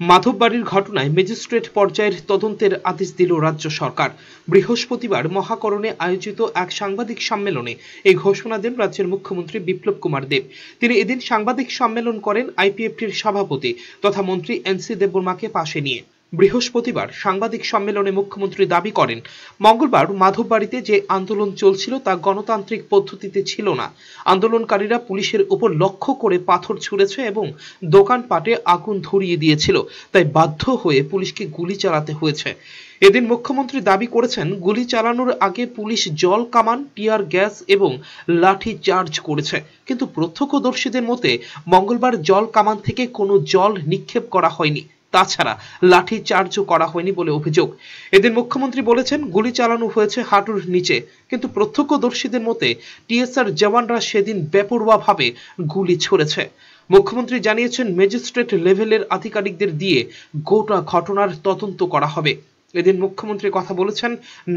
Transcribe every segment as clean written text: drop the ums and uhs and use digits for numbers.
মাধববাড়ির ঘটনায় ম্যাজিস্ট্রেট পর্যায়ের তদন্তের আদেশ দিল রাজ্য সরকার। বৃহস্পতিবার মহাকরণে আয়োজিত এক সাংবাদিক সম্মেলনে এই ঘোষণা দেন রাজ্যের মুখ্যমন্ত্রী বিপ্লব কুমার দেব। তিনি এদিন সাংবাদিক সম্মেলন করেন আইপিএফটির সভাপতি তথা মন্ত্রী এনসি দেববর্মাকে পাশে নিয়ে। বৃহস্পতিবার সাংবাদিক সম্মেলনে মুখ্যমন্ত্রী দাবি করেন, মঙ্গলবার মাধববাড়িতে যে আন্দোলন চলছিল তা গণতান্ত্রিক পদ্ধতিতে ছিল না। আন্দোলনকারীরা পুলিশের উপর লক্ষ্য করে পাথর ছুঁড়েছে এবং দোকানপাটে আগুন ধরিয়ে দিয়েছিল, তাই বাধ্য হয়ে পুলিশকে গুলি চালাতে হয়েছে। এদিন মুখ্যমন্ত্রী দাবি করেছেন, গুলি চালানোর আগে পুলিশ জল কামান, টিয়ার গ্যাস এবং লাঠি চার্জ করেছে, কিন্তু প্রত্যক্ষদর্শীদের মতে মঙ্গলবার জল কামান থেকে কোনো জল নিক্ষেপ করা হয়নি, তাছাড়া লাঠি চার্জও করা হয়নি বলে অভিযোগ। এদিন মুখ্যমন্ত্রী বলেছেন, গুলি চালানো হয়েছে হাঁটুর নিচে, কিন্তু প্রত্যক্ষদর্শীদের মতে টিএসআর জওয়ানরা সেদিন বেপরোয়াভাবে গুলি ছুড়েছে। মুখ্যমন্ত্রী জানিয়েছেন, ম্যাজিস্ট্রেট লেভেলের আধিকারিকদের দিয়ে গোটা ঘটনার তদন্ত করা হবে। এদিন মুখ্যমন্ত্রী কথা বলেছেন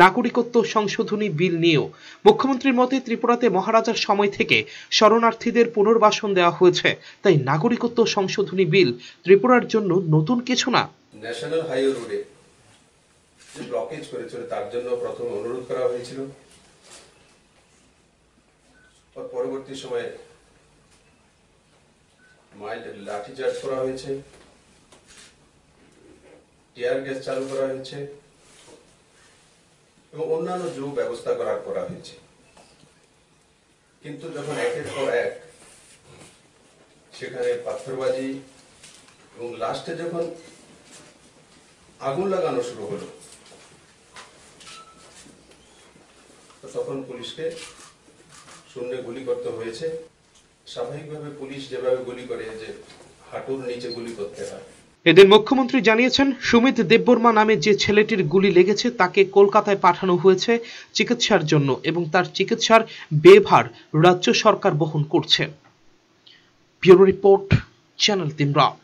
নাগরিকত্ব সংশোধনী বিল নিয়েও। মুখ্যমন্ত্রীর মতে ত্রিপুরাতে মহারাজার সময় থেকে শরণার্থীদের পুনর্বাসন দেওয়া হয়েছে, তাই নাগরিকত্ব সংশোধনী বিল ত্রিপুরার জন্য নতুন কিছু না। ন্যাশনাল হাইওয়ে রোডে যে ব্লকেজ করেছিল তার জন্য প্রথমে অনুরোধ করা হয়েছিল, পরবর্তী সময়ে মাইল্ড লাঠি চার্জ করা হয়েছে, টিয়ার গ্যাস চালু করা হয়েছে এবং অন্যান্য যে ব্যবস্থা করা হয়েছে। কিন্তু যখন একের পর এক সেখানে পাথরবাজি এবং লাস্টে যখন আগুন লাগানো শুরু হলো, তখন পুলিশকে শূন্যে গুলি করতে হয়েছে। স্বাভাবিকভাবে পুলিশ যেভাবে গুলি করে, যে হাঁটুর নিচে গুলি করতে হয়। এদিন মুখ্যমন্ত্রী জানিয়েছেন, সুমিত দেববর্মা নামে যে ছেলেটির গুলি লেগেছে তাকে কলকাতায় পাঠানো হয়েছে চিকিৎসার জন্য এবং তার চিকিৎসার ব্যয়ভার রাজ্য সরকার বহন করছে। ব্যুরো রিপোর্ট, চ্যানেল 3 রাত।